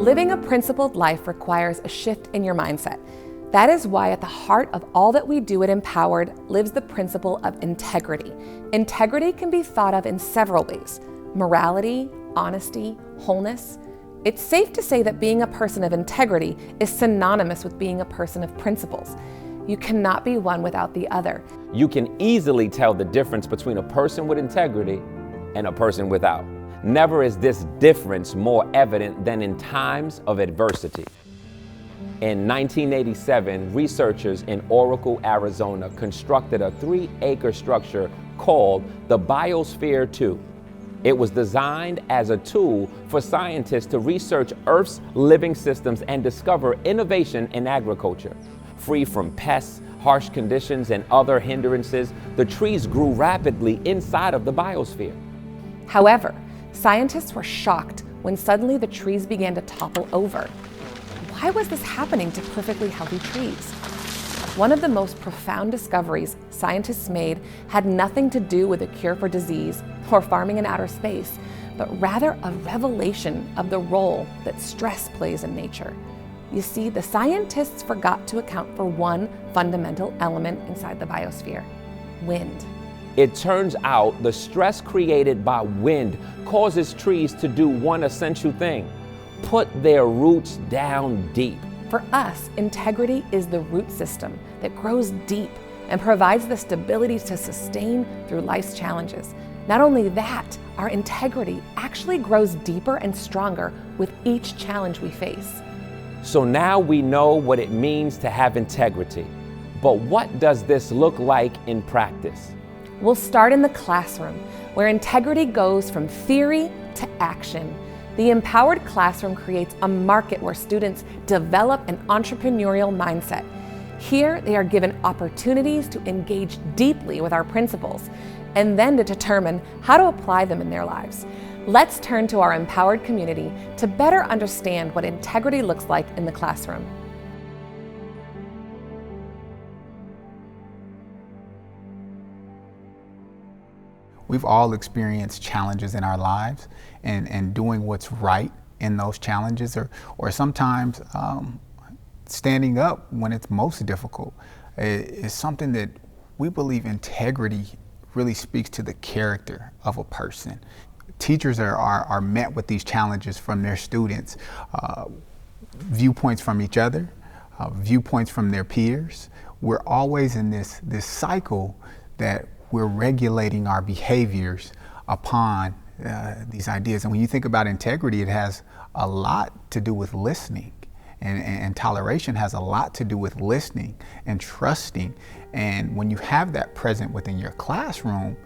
living a principled life requires a shift in your mindset. That is why at the heart of all that we do at Empowered lives the principle of integrity. Integrity can be thought of in several ways: morality, honesty, wholeness. It's safe to say that being a person of integrity is synonymous with being a person of principles. You cannot be one without the other. You can easily tell the difference between a person with integrity and a person without. Never is this difference more evident than in times of adversity. In 1987, researchers in Oracle, Arizona constructed a 3-acre structure called the BIOSPHERE 2. It was designed as a tool for scientists to research Earth's living systems and discover innovation in agriculture. Free from pests, harsh conditions, and other hindrances, the trees grew rapidly inside of the biosphere. However, scientists were shocked when suddenly the trees began to topple over. Why was this happening to perfectly healthy trees? One of the most profound discoveries scientists made had nothing to do with a cure for disease or farming in outer space, but rather a revelation of the role that stress plays in nature. You see, the scientists forgot to account for one fundamental element inside the biosphere: wind. It turns out the stress created by wind causes trees to do one essential thing: put their roots down deep. For us, integrity is the root system that grows deep and provides the stability to sustain through life's challenges. Not only that, our integrity actually grows deeper and stronger with each challenge we face. So now we know what it means to have integrity. But what does this look like in practice? We'll start in the classroom, where integrity goes from theory to action. The Empowered Classroom creates a market where students develop an entrepreneurial mindset. Here, they are given opportunities to engage deeply with our principles, and then to determine how to apply them in their lives. Let's turn to our Empowered community to better understand what integrity looks like in the classroom. We've all experienced challenges in our lives, and doing what's right in those challenges, or sometimes standing up when it's most difficult, is something that we believe integrity really speaks to the character of a person. Teachers are met with these challenges from their students, viewpoints from each other, viewpoints from their peers. We're always in this cycle that we're regulating our behaviors upon these ideas. And when you think about integrity, it has a lot to do with listening. And toleration has a lot to do with listening and trusting. And when you have that present within your classroom,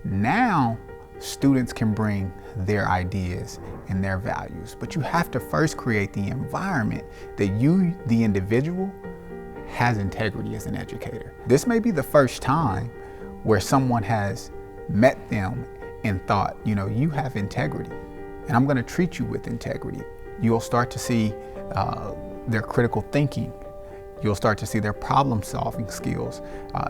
now students can bring their ideas and their values. But you have to first create the environment that you, the individual, has integrity as an educator. This may be the first time where someone has met them and thought, you know, you have integrity, and I'm going to treat you with integrity. You'll start to see their critical thinking. You'll start to see their problem-solving skills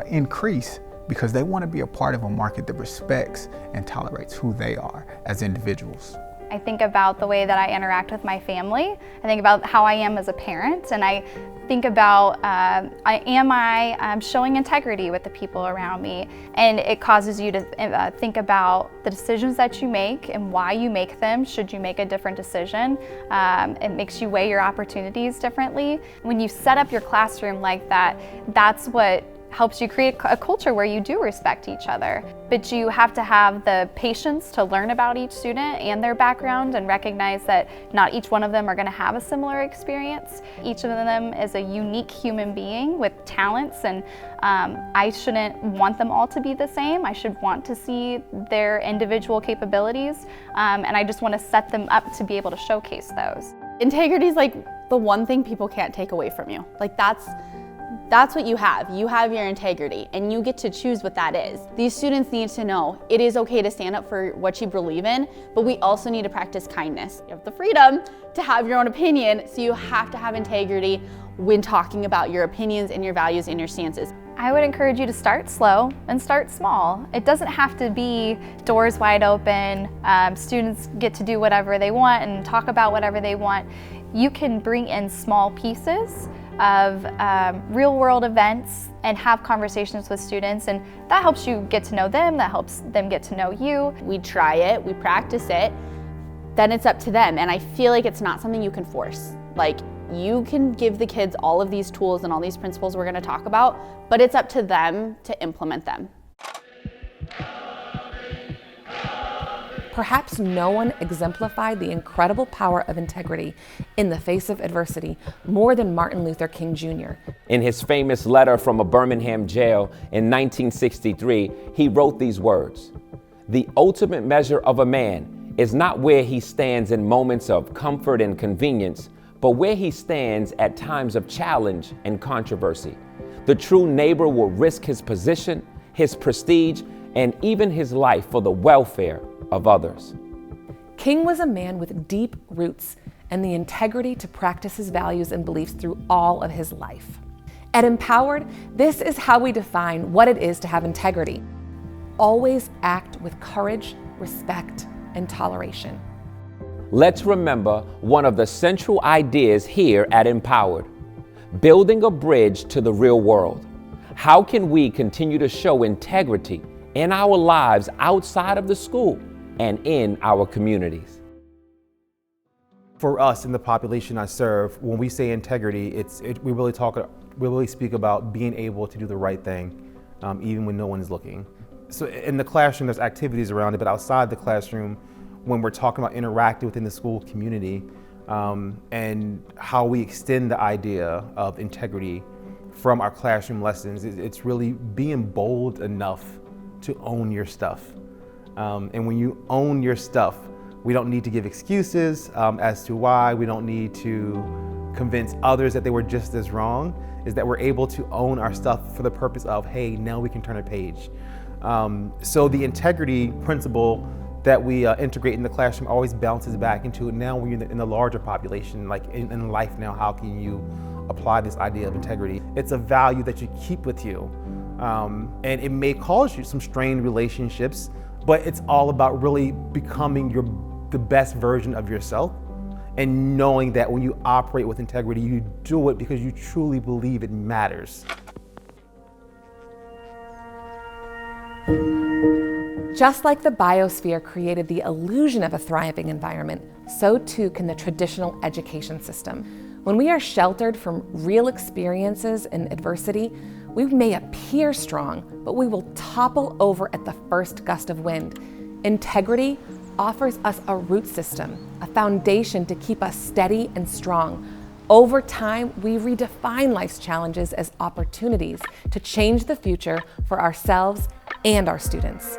increase, because they want to be a part of a market that respects and tolerates who they are as individuals. I think about the way that I interact with my family. I think about how I am as a parent, and I think about am I showing integrity with the people around me? And it causes you to think about the decisions that you make and why you make them. Should you make a different decision? It makes you weigh your opportunities differently. When you set up your classroom like that, that's what helps you create a culture where you do respect each other. But you have to have the patience to learn about each student and their background, and recognize that not each one of them are going to have a similar experience. Each of them is a unique human being with talents, and I shouldn't want them all to be the same. I should want to see their individual capabilities, and I just want to set them up to be able to showcase those. Integrity is like the one thing people can't take away from you. Like, that's That's what you have. You have your integrity, and you get to choose what that is. These students need to know it is okay to stand up for what you believe in, but we also need to practice kindness. You have the freedom to have your own opinion, so you have to have integrity when talking about your opinions and your values and your stances. I would encourage you to start slow and start small. It doesn't have to be doors wide open, students get to do whatever they want and talk about whatever they want. You can bring in small pieces of real world events and have conversations with students, and that helps you get to know them, that helps them get to know you. We try it, we practice it, then it's up to them. And I feel like it's not something you can force. Like, you can give the kids all of these tools and all these principles we're gonna talk about, but it's up to them to implement them. Perhaps no one exemplified the incredible power of integrity in the face of adversity more than Martin Luther King Jr. In his famous letter from a Birmingham jail in 1963, he wrote these words: "The ultimate measure of a man is not where he stands in moments of comfort and convenience, but where he stands at times of challenge and controversy. The true neighbor will risk his position, his prestige, and even his life for the welfare of others." King was a man with deep roots and the integrity to practice his values and beliefs through all of his life. At Empowered, this is how we define what it is to have integrity. Always act with courage, respect, and toleration. Let's remember one of the central ideas here at Empowered: building a bridge to the real world. How can we continue to show integrity in our lives outside of the school and in our communities? For us in the population I serve, when we say integrity, we really speak about being able to do the right thing, even when no one is looking. So in the classroom, there's activities around it, but outside the classroom, when we're talking about interacting within the school community, and how we extend the idea of integrity from our classroom lessons, it's really being bold enough to own your stuff. And when you own your stuff, we don't need to give excuses as to why. We don't need to convince others that they were just as wrong. Is that we're able to own our stuff for the purpose of, hey, now we can turn a page. So the integrity principle that we integrate in the classroom always bounces back into it. Now when you're in the larger population, like in life now, how can you apply this idea of integrity? It's a value that you keep with you. And it may cause you some strained relationships, but it's all about really becoming the best version of yourself and knowing that when you operate with integrity, you do it because you truly believe it matters. Just like the biosphere created the illusion of a thriving environment, so too can the traditional education system. When we are sheltered from real experiences and adversity, we may appear strong, but we will topple over at the first gust of wind. Integrity offers us a root system, a foundation to keep us steady and strong. Over time, we redefine life's challenges as opportunities to change the future for ourselves and our students.